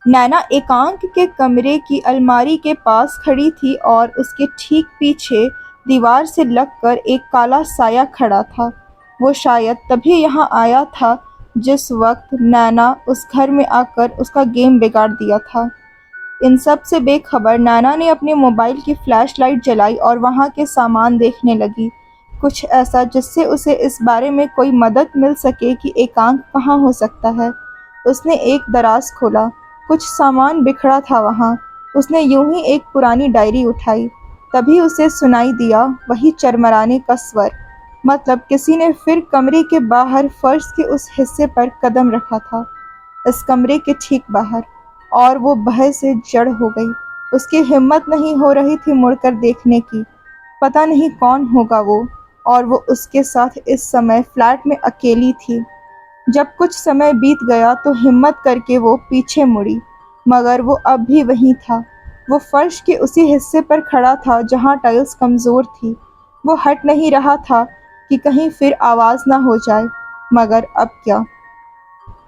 नैना एकांक के कमरे की अलमारी के पास खड़ी थी और उसके ठीक पीछे दीवार से लगकर एक काला साया खड़ा था। वो शायद तभी यहाँ आया था जिस वक्त नैना उस घर में आकर उसका गेम बिगाड़ दिया था। इन सब से बेखबर नैना ने अपने मोबाइल की फ्लैशलाइट जलाई और वहाँ के सामान देखने लगी। कुछ ऐसा जिससे उसे इस बारे में कोई मदद मिल सके कि एकांक कहाँ हो सकता है। उसने एक दराज खोला। कुछ सामान बिखरा था वहाँ। उसने यूं ही एक पुरानी डायरी उठाई। तभी उसे सुनाई दिया वही चरमराने का स्वर। मतलब किसी ने फिर कमरे के बाहर फर्श के उस हिस्से पर कदम रखा था, इस कमरे के ठीक बाहर। और वो भय से जड़ हो गई। उसकी हिम्मत नहीं हो रही थी मुड़कर देखने की। पता नहीं कौन होगा वो, और वो उसके साथ इस समय फ्लैट में अकेली थी। जब कुछ समय बीत गया तो हिम्मत करके वो पीछे मुड़ी, मगर वो अब भी वहीं था। वो फर्श के उसी हिस्से पर खड़ा था जहाँ टाइल्स कमज़ोर थी। वो हट नहीं रहा था कि कहीं फिर आवाज़ ना हो जाए, मगर अब क्या।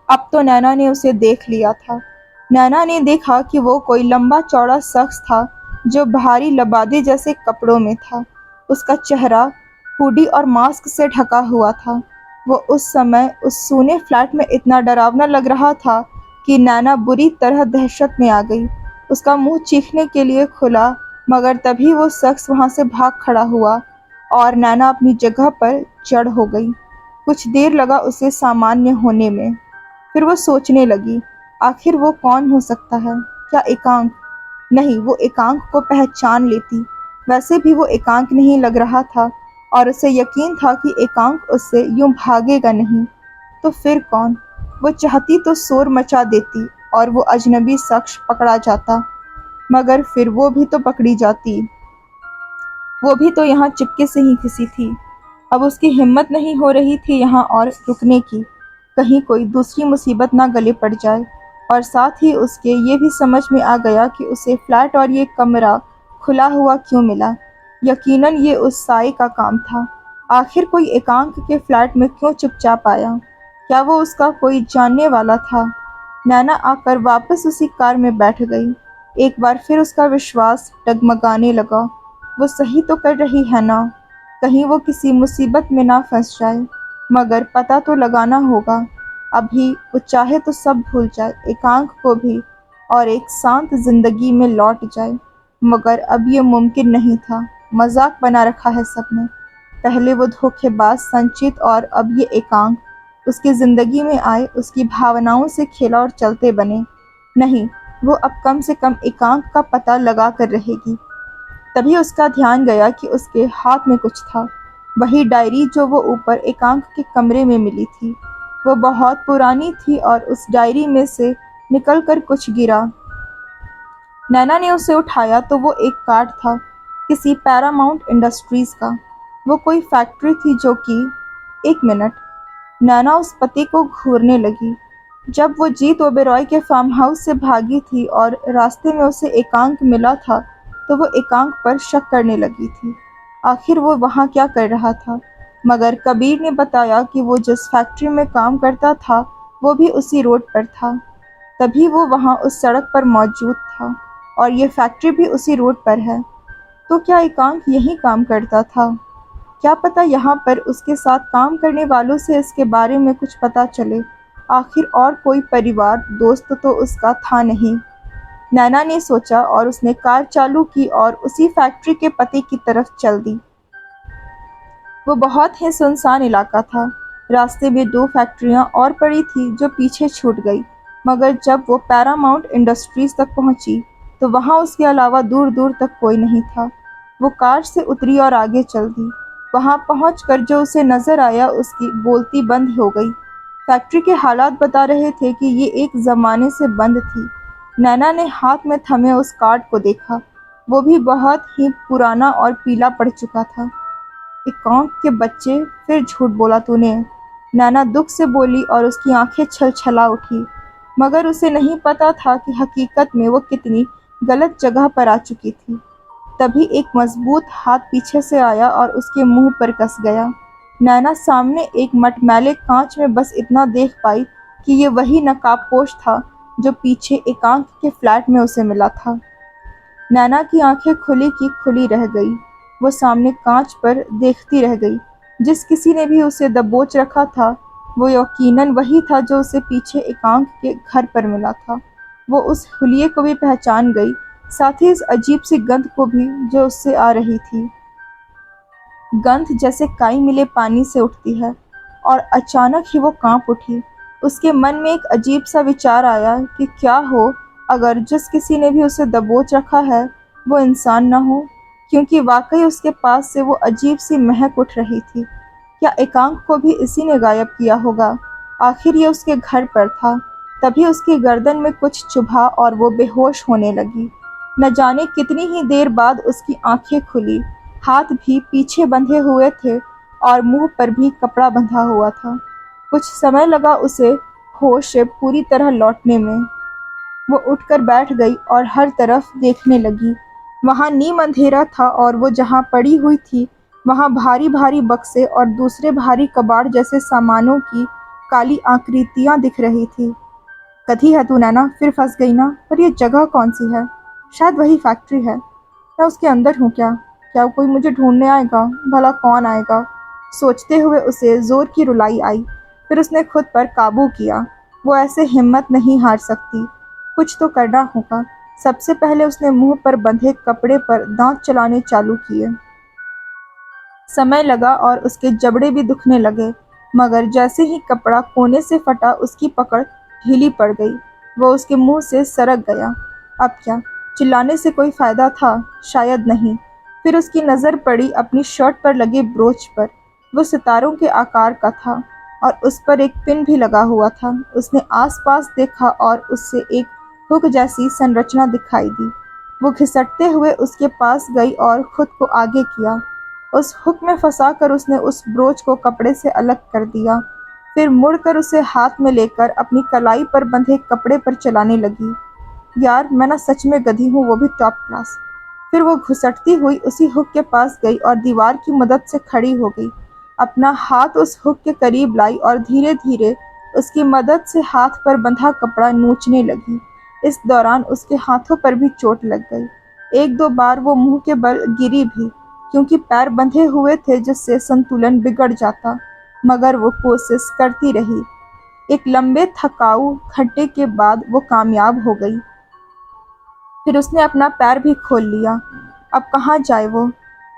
अब तो नैना ने उसे देख लिया था। नैना ने देखा कि वो कोई लंबा चौड़ा शख्स था जो भारी लबादे जैसे कपड़ों में था। उसका चेहरा हुडी और मास्क से ढका हुआ था। वो उस समय उस सूने फ्लैट में इतना डरावना लग रहा था कि नैना बुरी तरह दहशत में आ गई। उसका मुंह चीखने के लिए खुला, मगर तभी वो शख्स वहां से भाग खड़ा हुआ और नैना अपनी जगह पर जड़ हो गई। कुछ देर लगा उसे सामान्य होने में। फिर वो सोचने लगी, आखिर वो कौन हो सकता है? क्या एकांक? नहीं, वो एकांक को पहचान लेती। वैसे भी वो एकांक नहीं लग रहा था और उसे यकीन था कि एकांक उससे यूं भागेगा नहीं। तो फिर कौन? वो चाहती तो शोर मचा देती और वो अजनबी शख्स पकड़ा जाता, मगर फिर वो भी तो पकड़ी जाती। वो भी तो यहाँ चुपके से ही घुसी थी। अब उसकी हिम्मत नहीं हो रही थी यहाँ और रुकने की। कहीं कोई दूसरी मुसीबत ना गले पड़ जाए। और साथ ही उसके ये भी समझ में आ गया कि उसे फ्लैट और ये कमरा खुला हुआ क्यों मिला। यकीनन ये उस साए का काम था। आखिर कोई एकांक के फ्लैट में क्यों चुपचाप आया? क्या वो उसका कोई जानने वाला था? नैना आकर वापस उसी कार में बैठ गई। एक बार फिर उसका विश्वास डगमगाने लगा। वो सही तो कर रही है ना? कहीं वो किसी मुसीबत में ना फंस जाए। मगर पता तो लगाना होगा। अभी वो चाहे तो सब भूल जाए, एकांक को भी, और एक शांत जिंदगी में लौट जाए। मगर अब ये मुमकिन नहीं था। मजाक बना रखा है सबने। पहले वो धोखेबाज संचित और अब ये एकांक उसकी जिंदगी में आए, उसकी भावनाओं से खेला और चलते बने। नहीं, वो अब कम से कम एकांक का पता लगा कर रहेगी। तभी उसका ध्यान गया कि उसके हाथ में कुछ था। वही डायरी जो वो ऊपर एकांक के कमरे में मिली थी। वो बहुत पुरानी थी और उस डायरी में से निकल कर कुछ गिरा। नैना ने उसे उठाया तो वो एक कार्ड था, किसी पैरामाउंट इंडस्ट्रीज का। वो कोई फैक्ट्री थी जो कि एक मिनट। नैना उस पते को घूरने लगी। जब वो जीत ओबेरॉय के फार्म हाउस से भागी थी और रास्ते में उसे एकांक मिला था, तो वो एकांक पर शक करने लगी थी। आखिर वो वहाँ क्या कर रहा था? मगर कबीर ने बताया कि वो जिस फैक्ट्री में काम करता था वो भी उसी रोड पर था। तभी वो वहाँ उस सड़क पर मौजूद था और ये फैक्ट्री भी उसी रोड पर है। तो क्या एकांक यहीं काम करता था? क्या पता यहाँ पर उसके साथ काम करने वालों से इसके बारे में कुछ पता चले। आखिर और कोई परिवार दोस्त तो उसका था नहीं। नैना ने सोचा और उसने कार चालू की और उसी फैक्ट्री के पते की तरफ चल दी। वो बहुत ही सुनसान इलाका था। रास्ते में दो फैक्ट्रियां और पड़ी थी जो पीछे छूट गई। मगर जब वो पैरामाउंट इंडस्ट्रीज तक पहुंची तो वहां उसके अलावा दूर दूर तक कोई नहीं था। वो कार से उतरी और आगे चल दी। वहां पहुंचकर जो उसे नजर आया उसकी बोलती बंद हो गई। फैक्ट्री के हालात बता रहे थे कि ये एक जमाने से बंद थी। नैना ने हाथ में थमे उस कार्ड को देखा। वो भी बहुत ही पुराना और पीला पड़ चुका था। एकांक के बच्चे, फिर झूठ बोला तूने। नैना दुख से बोली और उसकी आंखें छलछला उठी। मगर उसे नहीं पता था कि हकीकत में वो कितनी गलत जगह पर आ चुकी थी। तभी एक मजबूत हाथ पीछे से आया और उसके मुंह पर कस गया। नैना सामने एक मटमैले कांच में बस इतना देख पाई कि ये वही नकाबपोश था जो पीछे एकांक के फ्लैट में उसे मिला था। नैना की आंखें खुली की खुली रह गई। वो सामने कांच पर देखती रह गई। जिस किसी ने भी उसे दबोच रखा था, वो यकीनन वही था जो उसे पीछे एकांक के घर पर मिला था। वो उस हुलिये को भी पहचान गई, साथ ही इस अजीब सी गंध को भी जो उससे आ रही थी। गंध जैसे काई मिले पानी से उठती है। और अचानक ही वो कांप उठी। उसके मन में एक अजीब सा विचार आया कि क्या हो अगर जिस किसी ने भी उसे दबोच रखा है वो इंसान न हो, क्योंकि वाकई उसके पास से वो अजीब सी महक उठ रही थी। क्या एकांक को भी इसी ने गायब किया होगा? आखिर ये उसके घर पर था। तभी उसकी गर्दन में कुछ चुभा और वो बेहोश होने लगी। न जाने कितनी ही देर बाद उसकी आंखें खुली। हाथ भी पीछे बंधे हुए थे और मुंह पर भी कपड़ा बंधा हुआ था। कुछ समय लगा उसे होश पूरी तरह लौटने में। वो उठकर बैठ गई और हर तरफ देखने लगी। वहां नीम अंधेरा था और वो जहां पड़ी हुई थी वहां भारी भारी बक्से और दूसरे भारी कबाड़ जैसे सामानों की काली आकृतियां दिख रही थी। कथी है तू नैना, फिर फंस गई ना? पर ये जगह कौन सी है? शायद वही फैक्ट्री है। मैं उसके अंदर हूँ क्या? क्या कोई मुझे ढूंढने आएगा? भला कौन आएगा? सोचते हुए उसे जोर की रुलाई आई। फिर उसने खुद पर काबू किया। वो ऐसे हिम्मत नहीं हार सकती। कुछ तो करना होगा। सबसे पहले उसने मुंह पर बंधे कपड़े पर दांत चलाने चालू किए। समय लगा और उसके जबड़े भी दुखने लगे, मगर जैसे ही कपड़ा कोने से फटा उसकी पकड़ ढीली पड़ गई। वो उसके मुंह से सरक गया। अब क्या? चिल्लाने से कोई फायदा था? शायद नहीं। फिर उसकी नज़र पड़ी अपनी शर्ट पर लगे ब्रोच पर। वो सितारों के आकार का था और उस पर एक पिन भी लगा हुआ था। उसने आसपास देखा और उससे एक हुक जैसी संरचना दिखाई दी। वो घिसटते हुए उसके पास गई और खुद को आगे किया। उस हुक में फंसाकर उसने उस ब्रोच को कपड़े से अलग कर दिया। फिर मुड़कर उसे हाथ में लेकर अपनी कलाई पर बंधे कपड़े पर चलाने लगी। यार, मैं ना सच में गधी हूँ, वो भी टॉप क्लास। फिर वो घुसटती हुई उसी हुक के पास गई और दीवार की मदद से खड़ी हो गई। अपना हाथ उस हुक के करीब लाई और धीरे धीरे उसकी मदद से हाथ पर बंधा कपड़ा नोचने लगी। इस दौरान उसके हाथों पर भी चोट लग गई। एक दो बार वो मुंह के बल गिरी भी, क्योंकि पैर बंधे हुए थे जिससे संतुलन बिगड़ जाता, मगर वो कोशिश करती रही। एक लंबे थकाऊ घंटे के बाद वो कामयाब हो गई। फिर उसने अपना पैर भी खोल लिया। अब कहाँ जाए वो?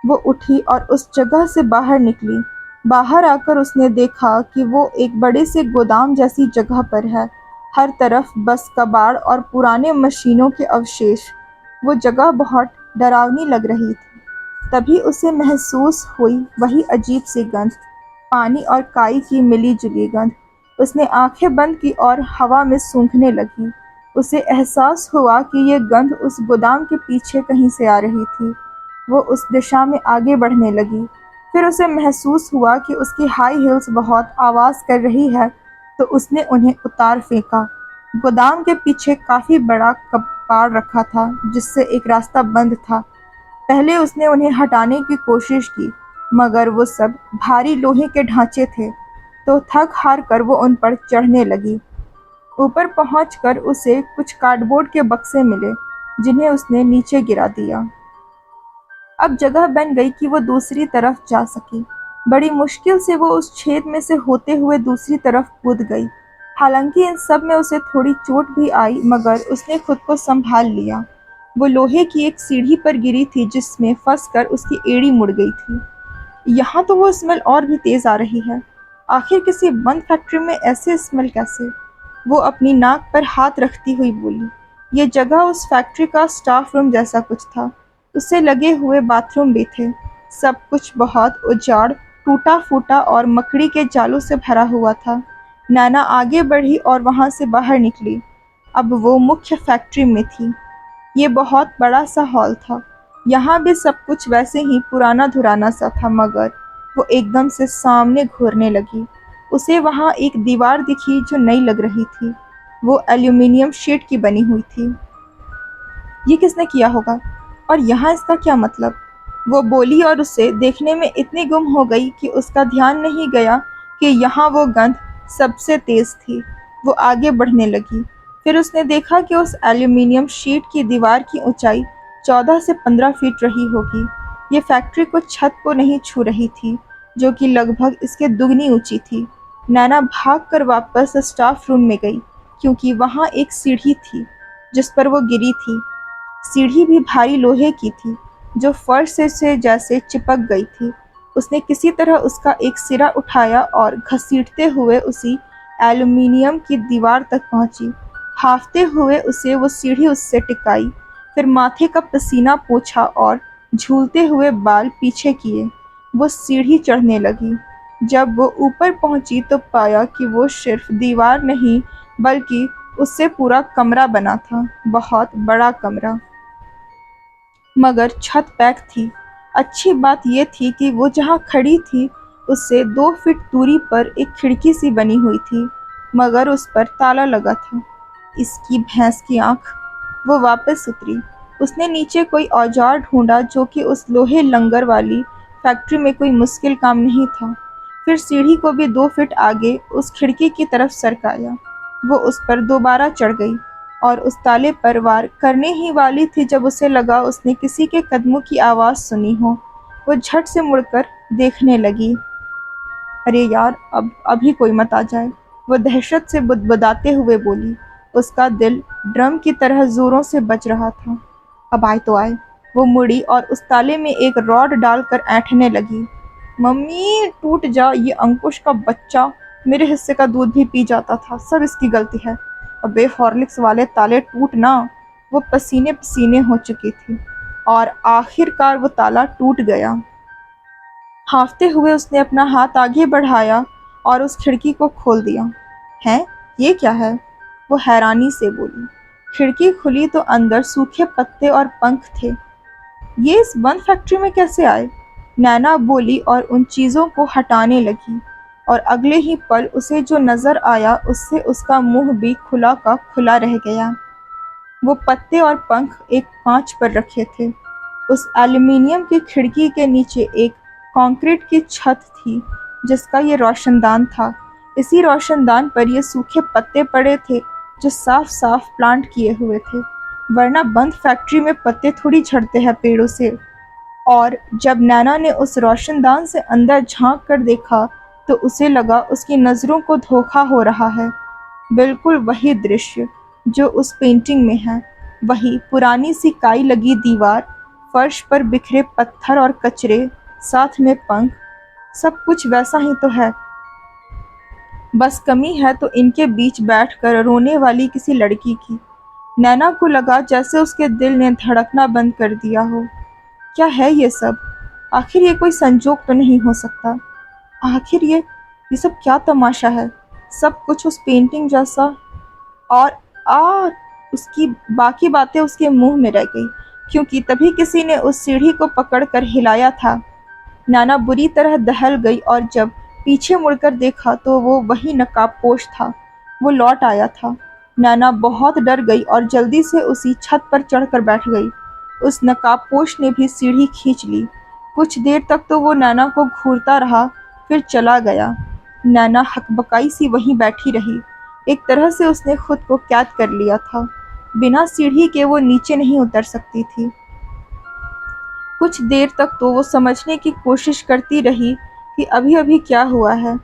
वो उठी और उस जगह से बाहर निकली। बाहर आकर उसने देखा कि वो एक बड़े से गोदाम जैसी जगह पर है। हर तरफ बस कबाड़ और पुराने मशीनों के अवशेष। वो जगह बहुत डरावनी लग रही थी। तभी उसे महसूस हुई वही अजीब सी गंध, पानी और काई की मिली जुली गंध। उसने आंखें बंद की और हवा में सूंघने लगी। उसे एहसास हुआ कि ये गंध उस गोदाम के पीछे कहीं से आ रही थी। वो उस दिशा में आगे बढ़ने लगी। फिर उसे महसूस हुआ कि उसकी हाई हील्स बहुत आवाज़ कर रही है, तो उसने उन्हें उतार फेंका। गोदाम के पीछे काफ़ी बड़ा कबाड़ रखा था जिससे एक रास्ता बंद था। पहले उसने उन्हें हटाने की कोशिश की, मगर वो सब भारी लोहे के ढांचे थे, तो थक हार कर वो उन पर चढ़ने लगी। ऊपर पहुंचकर उसे कुछ कार्डबोर्ड के बक्से मिले, जिन्हें उसने नीचे गिरा दिया। अब जगह बन गई कि वो दूसरी तरफ जा सकी। बड़ी मुश्किल से वो उस छेद में से होते हुए दूसरी तरफ कूद गई। हालांकि इन सब में उसे थोड़ी चोट भी आई, मगर उसने खुद को संभाल लिया। वो लोहे की एक सीढ़ी पर गिरी थी जिसमें फंसकर उसकी एड़ी मुड़ गई थी। यहाँ तो वो स्मेल और भी तेज आ रही है। आखिर किसी बंद फैक्ट्री में ऐसे स्मेल कैसे? वो अपनी नाक पर हाथ रखती हुई बोली। ये जगह उस फैक्ट्री का स्टाफ रूम जैसा कुछ था। उससे लगे हुए बाथरूम भी थे। सब कुछ बहुत उजाड़, टूटा फूटा और मकड़ी के जालों से भरा हुआ था। नैना आगे बढ़ी और वहां से बाहर निकली। अब वो मुख्य फैक्ट्री में थी। ये बहुत बड़ा सा हॉल था। यहाँ भी सब कुछ वैसे ही पुराना धुराना सा था, मगर वो एकदम से सामने घूरने लगी। उसे वहाँ एक दीवार दिखी जो नई लग रही थी। वो एल्यूमिनियम शीट की बनी हुई थी। ये किसने किया होगा? और यहाँ इसका क्या मतलब? वो बोली और उसे देखने में इतनी गुम हो गई कि उसका ध्यान नहीं गया कि यहाँ वो गंध सबसे तेज थी। वो आगे बढ़ने लगी। फिर उसने देखा कि उस एल्यूमीनियम शीट की दीवार की ऊंचाई 14 से 15 फीट रही होगी। ये फैक्ट्री को छत को नहीं छू रही थी, जो कि लगभग इसके दुगनी ऊंची थी। नैना भागकर वापस स्टाफ रूम में गई, क्योंकि वहां एक सीढ़ी थी जिस पर वो गिरी थी। सीढ़ी भी भारी लोहे की थी, जो फर्श से जैसे चिपक गई थी। उसने किसी तरह उसका एक सिरा उठाया और घसीटते हुए उसी एल्यूमीनियम की दीवार तक पहुंची। हांफते हुए उसे वो सीढ़ी उससे टिकाई, फिर माथे का पसीना पोंछा और झूलते हुए बाल पीछे किए वो सीढ़ी चढ़ने लगी। जब वो ऊपर पहुंची तो पाया कि वो सिर्फ दीवार नहीं, बल्कि उससे पूरा कमरा बना था, बहुत बड़ा कमरा। मगर छत पैक थी। अच्छी बात ये थी कि वो जहाँ खड़ी थी उससे 2 फीट दूरी पर एक खिड़की सी बनी हुई थी, मगर उस पर ताला लगा था। इसकी भैंस की आंख। वो वापस उतरी। उसने नीचे कोई औजार ढूंढा, जो कि उस लोहे लंगर वाली फैक्ट्री में कोई मुश्किल काम नहीं था। फिर सीढ़ी को भी 2 फीट आगे उस खिड़की की तरफ सरकाया। वो उस पर दोबारा चढ़ गई और उस ताले पर वार करने ही वाली थी जब उसे लगा उसने किसी के कदमों की आवाज़ सुनी हो। वो झट से मुड़कर देखने लगी। अरे यार, अब अभी कोई मत आ जाए, वो दहशत से बुदबुदाते हुए बोली। उसका दिल ड्रम की तरह जोरों से बज रहा था। अब आए तो आए। वो मुड़ी और उस ताले में एक रॉड डालकर ऐंठने लगी। मम्मी, टूट जा, ये अंकुश का बच्चा मेरे हिस्से का दूध भी पी जाता था, सब इसकी गलती है। अबे हॉर्लिक्स वाले ताले टूट ना। वो पसीने पसीने हो चुकी थी और आखिरकार वो ताला टूट गया। हाँफते हुए उसने अपना हाथ आगे बढ़ाया और उस खिड़की को खोल दिया। हैं, ये क्या है? वो हैरानी से बोली। खिड़की खुली तो अंदर सूखे पत्ते और पंख थे। ये इस बंद फैक्ट्री में कैसे आए? नैना बोली और उन चीज़ों को हटाने लगी, और अगले ही पल उसे जो नजर आया उससे उसका मुंह भी खुला का खुला रह गया। वो पत्ते और पंख एक कांच पर रखे थे। उस एल्यूमीनियम की खिड़की के नीचे एक कंक्रीट की छत थी, जिसका ये रोशनदान था। इसी रोशनदान पर ये सूखे पत्ते पड़े थे, जो साफ साफ प्लांट किए हुए थे, वरना बंद फैक्ट्री में पत्ते थोड़ी झड़ते हैं पेड़ों से। और जब नैना ने उस रोशनदान से अंदर झांक कर देखा तो उसे लगा उसकी नज़रों को धोखा हो रहा है। बिल्कुल वही दृश्य जो उस पेंटिंग में है। वही पुरानी सी काई लगी दीवार, फर्श पर बिखरे पत्थर और कचरे, साथ में पंख। सब कुछ वैसा ही तो है। बस कमी है तो इनके बीच बैठकर रोने वाली किसी लड़की की। नैना को लगा जैसे उसके दिल ने धड़कना बंद कर दिया हो। क्या है ये सब? आखिर ये कोई संजोग तो नहीं हो सकता। आखिर ये सब क्या तमाशा है? सब कुछ उस पेंटिंग जैसा। और आ उसकी बाकी बातें उसके मुंह में रह गई, क्योंकि तभी किसी ने उस सीढ़ी को पकड़कर हिलाया था। नाना बुरी तरह दहल गई और जब पीछे मुड़कर देखा तो वो वही नकाबपोश था। वो लौट आया था। नाना बहुत डर गई और जल्दी से उसी छत पर चढ़कर बैठ गई। उस नकाबपोश ने भी सीढ़ी खींच ली। कुछ देर तक तो वो नैना को घूरता रहा, फिर चला गया। नैना हकबकाई सी वहीं बैठी रही। एक तरह से उसने खुद को कैद कर लिया था। बिना सीढ़ी के वो नीचे नहीं उतर सकती थी। कुछ देर तक तो वो समझने की कोशिश करती रही कि अभी अभी क्या हुआ है।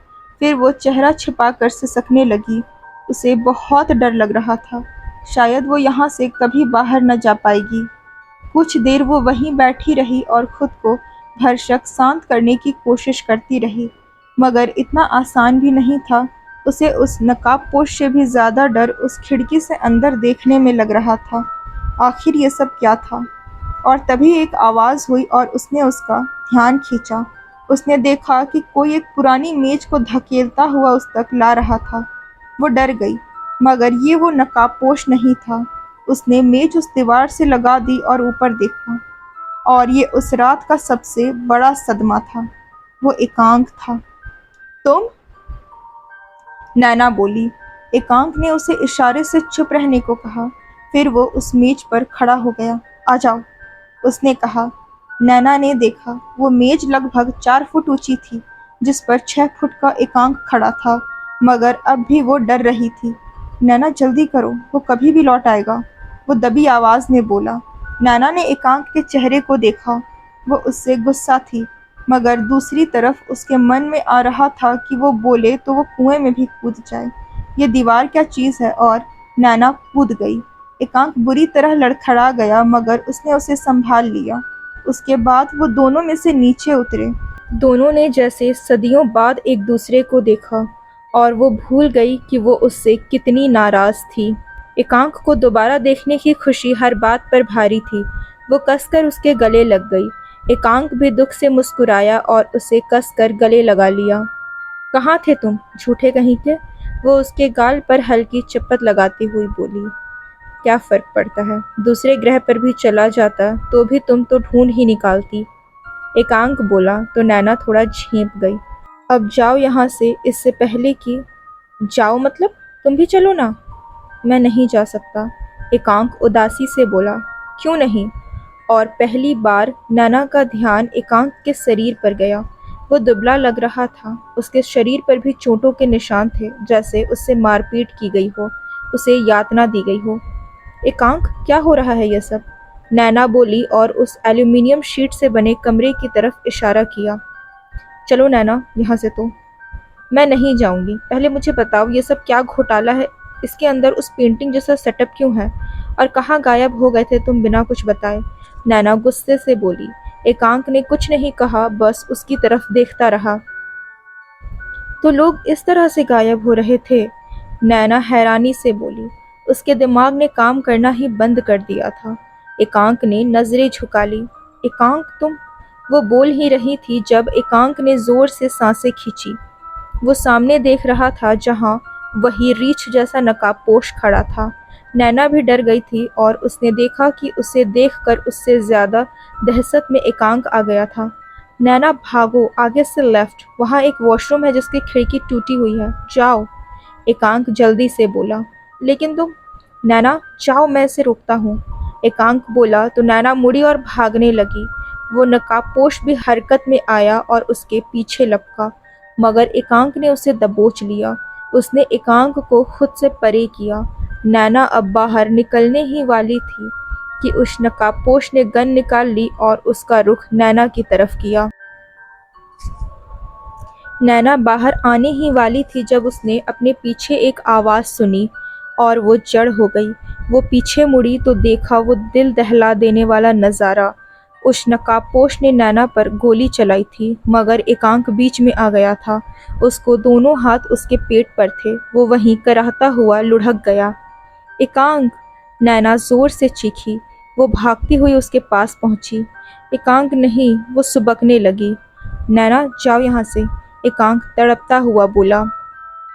फिर वो चेहरा छिपाकर सिसकने लगी। उसे बहुत डर लग रहा था। शायद वो यहाँ से कभी बाहर न जा पाएगी। कुछ देर वो वहीं बैठी रही और खुद को भरसक शांत करने की कोशिश करती रही, मगर इतना आसान भी नहीं था। उसे उस नकाबपोश से भी ज़्यादा डर उस खिड़की से अंदर देखने में लग रहा था। आखिर ये सब क्या था? और तभी एक आवाज़ हुई और उसने उसका ध्यान खींचा। उसने देखा कि कोई एक पुरानी मेज को धकेलता हुआ उस तक ला रहा था। वो डर गई, मगर ये वो नकाबपोश नहीं था। उसने मेज उस दीवार से लगा दी और ऊपर देखा, और ये उस रात का सबसे बड़ा सदमा था। वो एकांक था। तुम? नैना बोली। एकांक ने उसे इशारे से चुप रहने को कहा। फिर वो उस मेज पर खड़ा हो गया। आ जाओ, उसने कहा। नैना ने देखा। वो मेज लगभग 4 फुट ऊंची थी, जिस पर 6 फुट का एकांक खड़ा था, मगर अब भी वो डर रही थी। नैना जल्दी करो, वो कभी भी लौट आएगा, वो दबी आवाज़ में बोला। नैना ने एकांक के चेहरे को देखा। वो उससे गुस्सा थी, मगर दूसरी तरफ उसके मन में आ रहा था कि वो बोले तो वो कुएं में भी कूद जाए। ये दीवार क्या चीज़ है, और नैना कूद गई। एकांक बुरी तरह लड़खड़ा गया, मगर उसने उसे संभाल लिया। उसके बाद वो दोनों में से नीचे उतरे। दोनों ने जैसे सदियों बाद एक दूसरे को देखा, और वो भूल गई कि वो उससे कितनी नाराज़ थी। एकांक को दोबारा देखने की खुशी हर बात पर भारी थी। वो कसकर उसके गले लग गई। एकांक भी दुख से मुस्कुराया और उसे कसकर गले लगा लिया। कहाँ थे तुम, झूठे कहीं के? वो उसके गाल पर हल्की चपत लगाती हुई बोली। क्या फर्क पड़ता है, दूसरे ग्रह पर भी चला जाता तो भी तुम तो ढूंढ ही निकालती। एकांक बोला तो नैना थोड़ा झेंप गई। अब जाओ यहाँ से, इससे पहले कि जाओ मतलब तुम भी चलो ना। मैं नहीं जा सकता, एकांक उदासी से बोला। क्यों नहीं? और पहली बार नैना का ध्यान एकांक के शरीर पर गया। वो दुबला लग रहा था, उसके शरीर पर भी चोटों के निशान थे, जैसे उससे मारपीट की गई हो, उसे यातना दी गई हो। एकांक, क्या हो रहा है ये सब? नैना बोली और उस एल्यूमिनियम शीट से बने कमरे की तरफ इशारा किया। चलो नैना, यहाँ से तो। मैं नहीं जाऊंगी, पहले मुझे बताओ ये सब क्या घोटाला है? इसके अंदर उस पेंटिंग जैसा सेटअप क्यों है? और कहाँ गायब हो गए थे तुम बिना कुछ बताए? नैना गुस्से से बोली। एकांक ने कुछ नहीं कहा, बस उसकी तरफ देखता रहा। तो लोग इस तरह से गायब हो रहे थे? नैना हैरानी से बोली। उसके दिमाग ने काम करना ही बंद कर दिया था। एकांक ने नजरें झुका ली। एकांक तुम? वो बोल ही रही थी जब एकांक ने जोर से सांसें खींची। वो सामने देख रहा था, जहां वही रीछ जैसा नकाबपोश खड़ा था। नैना भी डर गई थी और उसने देखा कि उसे देखकर उससे ज्यादा दहशत में एकांक आ गया था। नैना भागो, आगे से लेफ्ट, वहाँ एक वॉशरूम है जिसकी खिड़की टूटी हुई है, जाओ। एकांक जल्दी से बोला। लेकिन तुम। नैना जाओ, मैं इसे रोकता हूँ, एकांक बोला तो नैना मुड़ी और भागने लगी। वो नकाबपोश भी हरकत में आया और उसके पीछे लपका, मगर एकांक ने उसे दबोच लिया। उसने एकांक को खुद से परे किया। नैना अब बाहर निकलने ही वाली थी कि उस नकाबपोश ने गन निकाल ली और उसका रुख नैना की तरफ किया। नैना बाहर आने ही वाली थी जब उसने अपने पीछे एक आवाज़ सुनी और वो जड़ हो गई। वो पीछे मुड़ी तो देखा वो दिल दहला देने वाला नज़ारा। उस नकाबपोश ने नैना पर गोली चलाई थी, मगर एकांक बीच में आ गया था। उसको दोनों हाथ उसके पेट पर थे। वो वहीं कराहता हुआ लुढ़क गया। एकांक! नैना जोर से चीखी। वो भागती हुई उसके पास पहुंची। एकांक नहीं, वो सुबकने लगी। नैना जाओ यहाँ से, एकांक तड़पता हुआ बोला।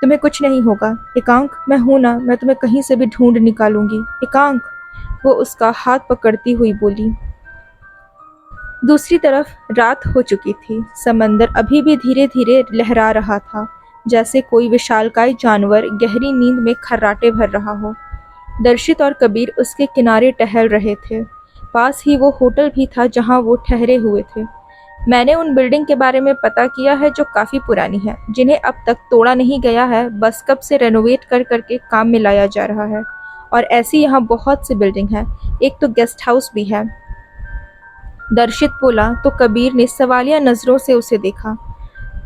तुम्हें कुछ नहीं होगा एकांक, मैं हूं ना, मैं तुम्हें कहीं से भी ढूंढ निकालूंगी, एकांक, वो उसका हाथ पकड़ती हुई बोली। दूसरी तरफ रात हो चुकी थी। समंदर अभी भी धीरे धीरे लहरा रहा था, जैसे कोई विशालकाय जानवर गहरी नींद में खर्राटे भर रहा हो। दर्शित और कबीर उसके किनारे टहल रहे थे। पास ही वो होटल भी था जहां वो ठहरे हुए थे। मैंने उन बिल्डिंग के बारे में पता किया है जो काफ़ी पुरानी है, जिन्हें अब तक तोड़ा नहीं गया है, बस कब से रेनोवेट कर करके काम में लाया जा रहा है। और ऐसी यहाँ बहुत सी बिल्डिंग हैं, एक तो गेस्ट हाउस भी है। दर्शित बोला तो कबीर ने सवालिया नज़रों से उसे देखा।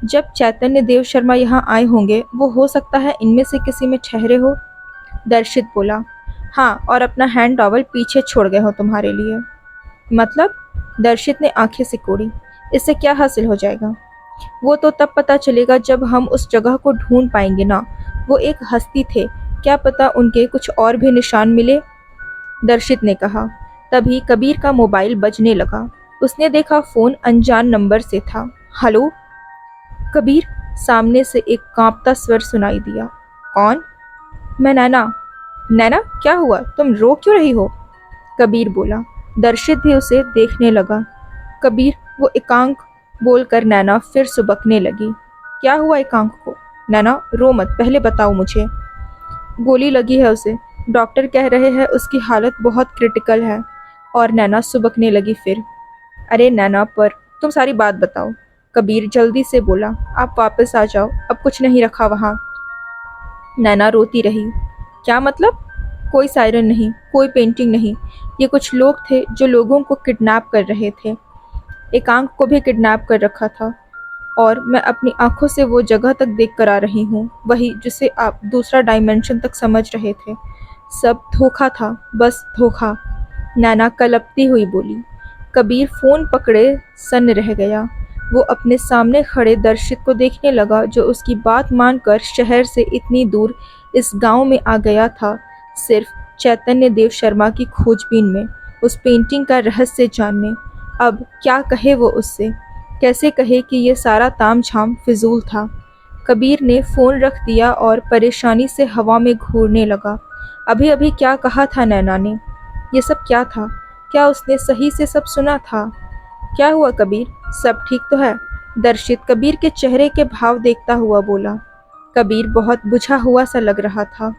जब चैतन्य देव शर्मा यहाँ आए होंगे, वो हो सकता है इनमें से किसी में ठहरे हो। दर्शित बोला। हाँ, और अपना हैंड टॉवल पीछे छोड़ गए हो तुम्हारे लिए। मतलब? दर्शित ने आंखें सिकोड़ी। इससे क्या हासिल हो जाएगा? वो तो तब पता चलेगा जब हम उस जगह को ढूंढ पाएंगे ना। वो एक हस्ती थे, क्या पता उनके कुछ और भी निशान मिले। दर्शित ने कहा। तभी कबीर का मोबाइल बजने लगा। उसने देखा फोन अनजान नंबर से था। हेलो कबीर, सामने से एक कांपता स्वर सुनाई दिया। कौन? मैं नैना। नैना, क्या हुआ, तुम रो क्यों रही हो? कबीर बोला। दर्शित भी उसे देखने लगा। कबीर, वो एकांक, बोलकर नैना फिर सुबकने लगी। क्या हुआ एकांक को? नैना रो मत, पहले बताओ मुझे। गोली लगी है उसे, डॉक्टर कह रहे हैं उसकी हालत बहुत क्रिटिकल है। और नैना सुबकने लगी फिर। अरे नैना, पर तुम सारी बात बताओ। कबीर जल्दी से बोला। आप वापस आ जाओ, अब कुछ नहीं रखा वहाँ। नैना रोती रही। क्या मतलब? कोई सायरन नहीं, कोई पेंटिंग नहीं। ये कुछ लोग थे जो लोगों को किडनैप कर रहे थे। एकांक को भी किडनैप कर रखा था और मैं अपनी आंखों से वो जगह तक देख कर आ रही हूँ, वही जिसे आप दूसरा डायमेंशन तक समझ रहे थे। सब धोखा था, बस धोखा। नैना कलपती हुई बोली। कबीर फ़ोन पकड़े सन्न रह गया। वो अपने सामने खड़े दर्शित को देखने लगा जो उसकी बात मानकर शहर से इतनी दूर इस गांव में आ गया था, सिर्फ चैतन्य देव शर्मा की खोजबीन में, उस पेंटिंग का रहस्य जानने। अब क्या कहे वो उससे? कैसे कहे कि ये सारा तामझाम फिजूल था? कबीर ने फ़ोन रख दिया और परेशानी से हवा में घूरने लगा। अभी अभी क्या कहा था नैना ने? ये सब क्या था? क्या उसने सही से सब सुना था? क्या हुआ कबीर, सब ठीक तो है? दर्शित कबीर के चेहरे के भाव देखता हुआ बोला। कबीर बहुत बुझा हुआ सा लग रहा था।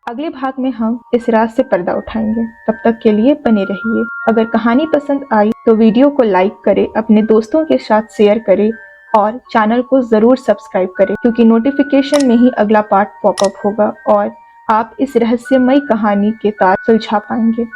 अगले भाग में हम इस राज से पर्दा उठाएंगे। तब तक के लिए बने रहिए। अगर कहानी पसंद आई तो वीडियो को लाइक करें, अपने दोस्तों के साथ शेयर करें और चैनल को ज़रूर सब्सक्राइब करें, क्योंकि नोटिफिकेशन में ही अगला पार्ट पॉपअप होगा और आप इस रहस्यमयी कहानी के तार सुलझा पाएंगे।